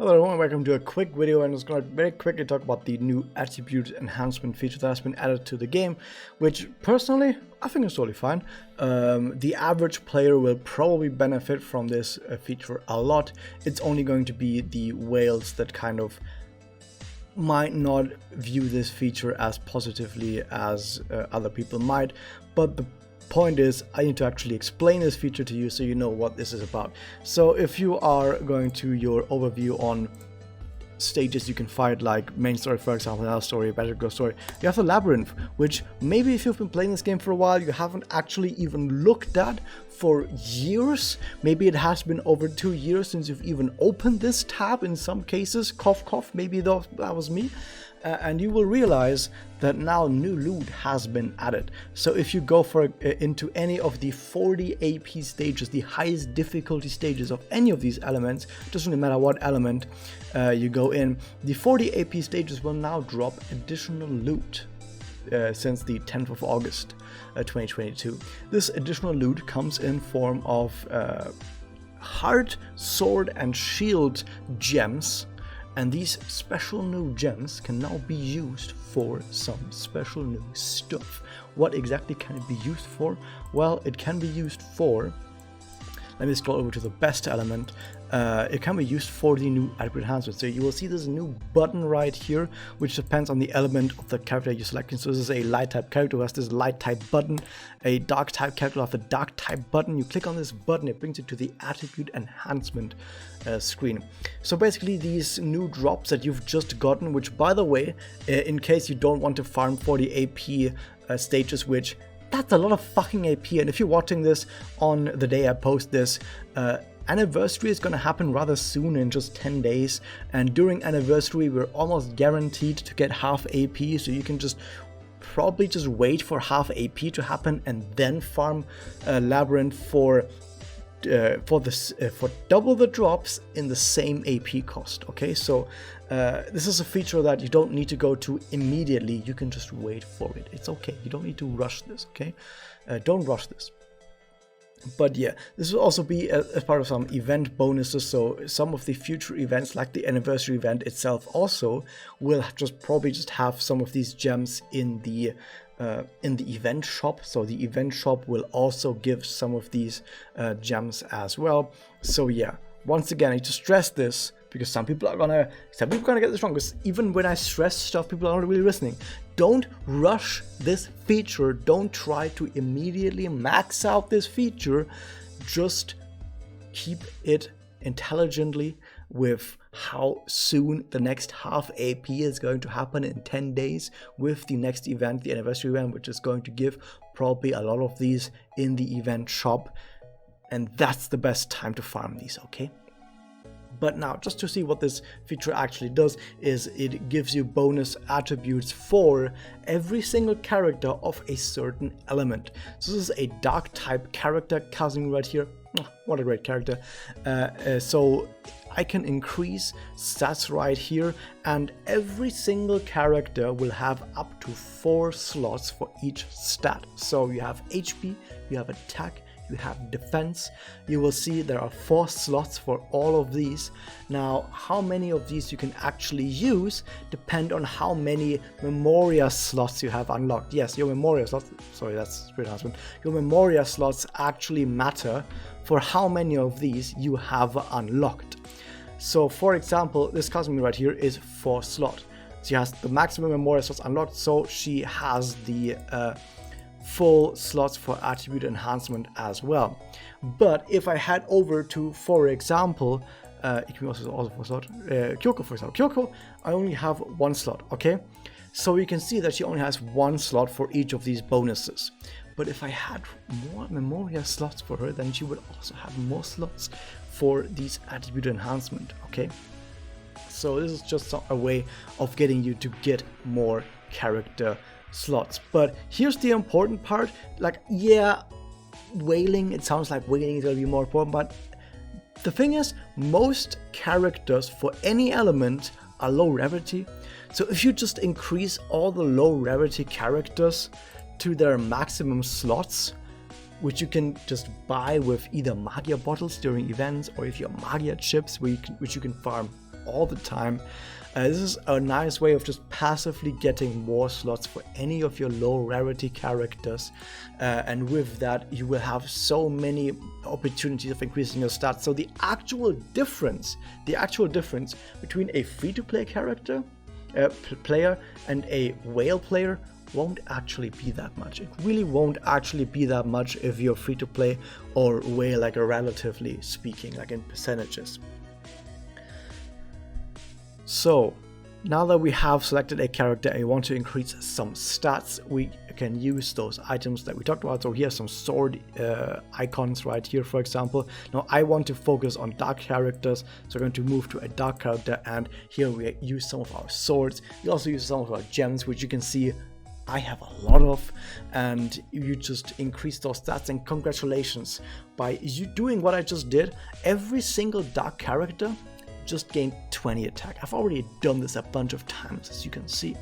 Hello everyone, welcome to a quick video, and I'm just going to very quickly talk about the new attribute enhancement feature that has been added to the game, which personally I think is totally fine. The average player will probably benefit from this feature a lot. It's only going to be the whales that kind of might not view this feature as positively as other people might, but the point is I need to actually explain this feature to you so you know what this is about. So if you are going to your overview on stages you can fight, like main story for example, another story, better go story, you have the labyrinth, which maybe if you've been playing this game for a while you haven't actually even looked at for years. Maybe it has been over 2 years since you've even opened this tab in some cases, cough cough, maybe that was me. And you will realize that now new loot has been added. So if you go into any of the 40 AP stages, the highest difficulty stages of any of these elements, doesn't really matter what element you go in, the 40 AP stages will now drop additional loot since the 10th of August 2022. This additional loot comes in form of heart, sword and shield gems. And these special new gems can now be used for some special new stuff. What exactly can it be used for? Well, it can be used for, let me scroll over to the best element. It can be used for the new attribute enhancement. So you will see this new button right here, which depends on the element of the character you're selecting. So this is a light type character who has this light type button. A dark type character will have the dark type button. You click on this button, it brings you to the attribute enhancement screen. So basically these new drops that you've just gotten, which by the way, in case you don't want to farm 40 AP stages, which that's a lot of fucking AP, and if you're watching this on the day I post this, anniversary is going to happen rather soon, in just 10 days, and during anniversary we're almost guaranteed to get half AP, so you can probably just wait for half AP to happen and then farm Labyrinth for double the drops in the same AP cost. Okay, so this is a feature that you don't need to go to immediately, you can just wait for it. It's okay, you don't need to rush this, okay? Don't rush this. But yeah, this will also be as part of some event bonuses, so some of the future events like the anniversary event itself also will probably just have some of these gems in the event shop. So the event shop will also give some of these gems as well. So yeah, once again I need to stress this because some people are gonna get this wrong, because even when I stress stuff people are not really listening. Don't rush this feature, don't try to immediately max out this feature, just keep it intelligently with how soon the next half AP is going to happen in 10 days with the next event, the anniversary event, which is going to give probably a lot of these in the event shop, and that's the best time to farm these, okay? But now, just to see what this feature actually does, is it gives you bonus attributes for every single character of a certain element. So this is a dark type character, Cousin right here. Oh, what a great character. So I can increase stats right here, and every single character will have up to 4 slots for each stat. So you have HP, you have attack, you have defense. You will see there are 4 slots for all of these. Now, how many of these you can actually use depend on how many Memoria slots you have unlocked. Yes, your Memoria slots, sorry, that's Spirit Enhancement. Your Memoria slots actually matter for how many of these you have unlocked. So for example, this cousin right here is 4 slot. She has the maximum Memoria slots unlocked, so she has the full slots for attribute enhancement as well. But if I head over to, for example, also for slot, Kyoko, for example, Kyoko, I only have 1 slot, okay? So you can see that she only has 1 slot for each of these bonuses. But if I had more Memoria slots for her, then she would also have more slots for these attribute enhancement, okay? So this is just a way of getting you to get more character slots. But here's the important part, like, yeah, whaling, it sounds like whaling is going to be more important, but the thing is, most characters for any element are low rarity. So if you just increase all the low rarity characters to their maximum slots, which you can just buy with either Magia bottles during events, or if you have Magia chips, which you can farm all the time. This is a nice way of just passively getting more slots for any of your low rarity characters, and with that you will have so many opportunities of increasing your stats. So the actual difference between a free-to-play character player and a whale player won't actually be that much. It really won't actually be that much if you're free-to-play or whale, like relatively speaking, like in percentages. So now that we have selected a character and we want to increase some stats, we can use those items that we talked about. So here's some sword icons right here, for example. Now I want to focus on dark characters, so we're going to move to a dark character, and here we use some of our swords. We also use some of our gems, which you can see I have a lot of, and you just increase those stats. And congratulations, by you doing what I just did, every single dark character just gained 20 attack. I've already done this a bunch of times, as you can see.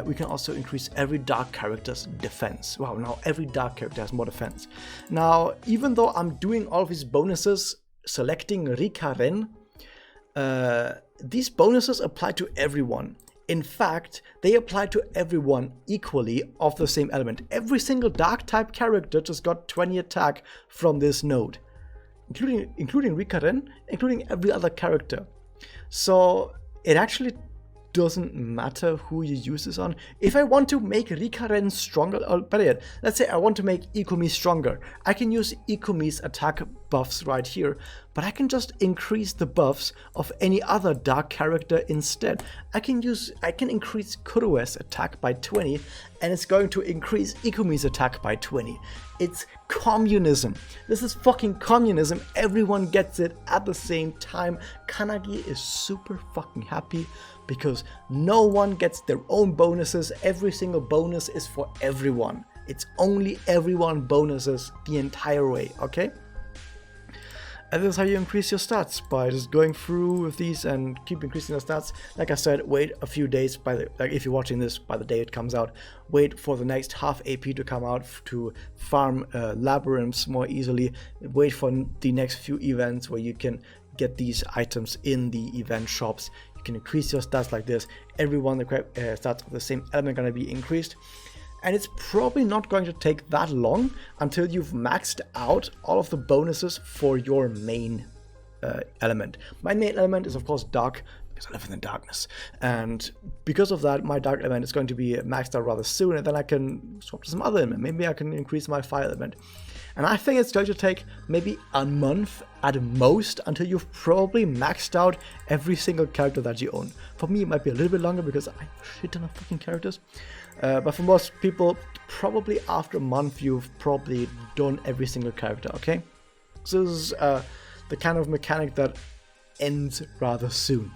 We can also increase every dark character's defense. Wow, now every dark character has more defense. Now, even though I'm doing all of these bonuses, selecting Rika Ren, these bonuses apply to everyone. In fact, they apply to everyone equally of the same element. Every single dark type character just got 20 attack from this node, including Rika Ren, including every other character. So it actually doesn't matter who you use this on. If I want to make Rika Ren stronger, or better yet, let's say I want to make Ikumi stronger, I can use Ikumi's attack buffs right here, but I can just increase the buffs of any other dark character instead. I can increase Kuroe's attack by 20, and it's going to increase Ikumi's attack by 20. It's communism. This is fucking communism. Everyone gets it at the same time. Kanagi is super fucking happy because no one gets their own bonuses. Every single bonus is for everyone. It's only everyone bonuses the entire way, okay? And this is how you increase your stats, by just going through with these and keep increasing your stats. Like I said, wait a few days, if you're watching this by the day it comes out, wait for the next half AP to come out to farm labyrinths more easily. Wait for the next few events where you can get these items in the event shops. You can increase your stats like this. Everyone, the stats of the same element are going to be increased. And it's probably not going to take that long until you've maxed out all of the bonuses for your main element. My main element is of course dark, because I live in the darkness. And because of that, my dark element is going to be maxed out rather soon, and then I can swap to some other element. Maybe I can increase my fire element. And I think it's going to take maybe a month at most until you've probably maxed out every single character that you own. For me, it might be a little bit longer because I have a shit ton of fucking characters. But for most people, probably after a month, you've probably done every single character, okay? So this is the kind of mechanic that ends rather soon.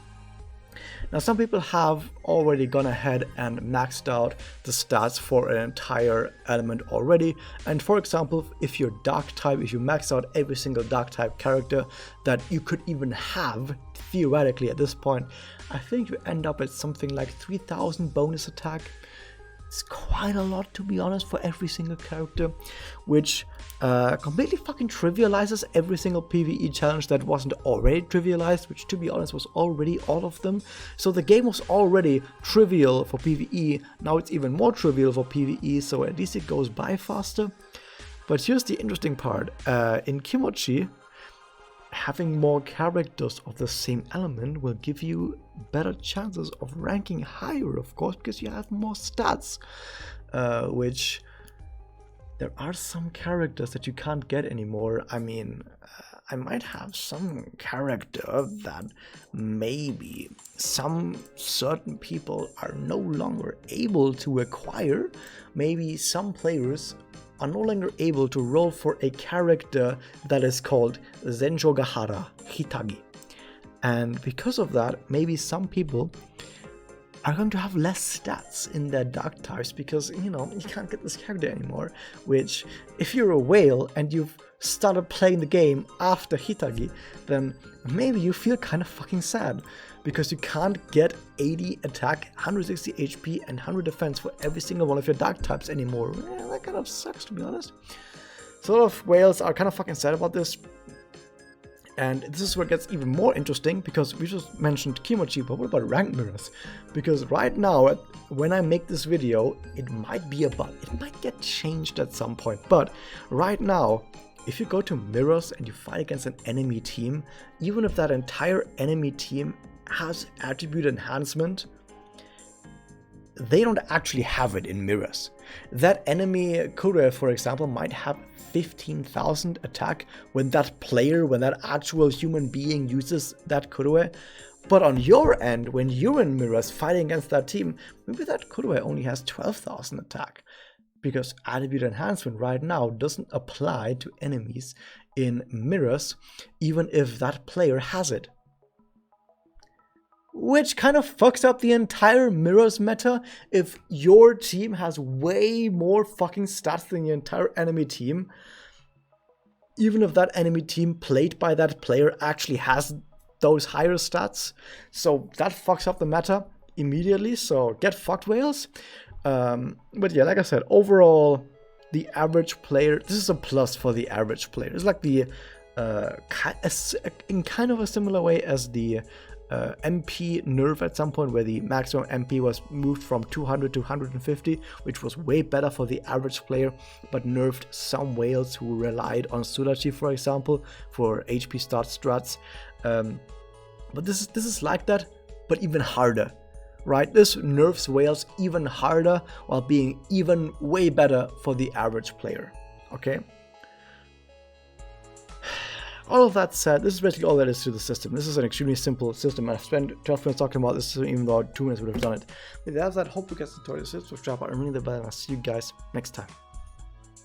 Now, some people have already gone ahead and maxed out the stats for an entire element already. And for example, if you're dark type, if you max out every single dark type character that you could even have, theoretically at this point, I think you end up at something like 3000 bonus attack. It's quite a lot, to be honest, for every single character, which completely fucking trivializes every single PvE challenge that wasn't already trivialized, which, to be honest, was already all of them. So the game was already trivial for PvE, now it's even more trivial for PvE, so at least it goes by faster. But here's the interesting part. In Kimochi, having more characters of the same element will give you better chances of ranking higher, of course, because you have more stats, which there are some characters that you can't get anymore. I mean, I might have some character that maybe some certain people are no longer able to acquire. Maybe some players are no longer able to roll for a character that is called Zenjogahara Hitagi. And because of that, maybe some people are going to have less stats in their dark types because, you know, you can't get this character anymore. Which, if you're a whale and you've started playing the game after Hitagi, then maybe you feel kind of fucking sad because you can't get 80 attack, 160 HP, and 100 defense for every single one of your dark types anymore. That kind of sucks, to be honest. So a lot of whales are kind of fucking sad about this. And this is where it gets even more interesting, because we just mentioned Kimochi, but what about rank mirrors? Because right now, when I make this video, it might be a bug. It might get changed at some point. But right now, if you go to mirrors and you fight against an enemy team, even if that entire enemy team has attribute enhancement, they don't actually have it in mirrors. That enemy Kurue, for example, might have 15,000 attack when that actual human being uses that Kurue. But on your end, when you're in mirrors fighting against that team, maybe that Kurue only has 12,000 attack. Because attribute enhancement right now doesn't apply to enemies in mirrors, even if that player has it. Which kind of fucks up the entire mirrors meta if your team has way more fucking stats than the entire enemy team. Even if that enemy team played by that player actually has those higher stats. So that fucks up the meta immediately, so get fucked, whales. But yeah, like I said, overall, the average player, this is a plus for the average player. It's like the, in kind of a similar way as the MP nerf at some point, where the maximum MP was moved from 200 to 150, which was way better for the average player, but nerfed some whales who relied on Surachi, for example, for HP start strats. But this is like that, but even harder, right? This nerfs whales even harder while being even way better for the average player, okay? All of that said, this is basically all there is to the system. This is an extremely simple system. I've spent 12 minutes talking about this, even though 2 minutes would have done it. With that said, hope you guys enjoyed this. Subscribe, and ring the bell, and I'll see you guys next time.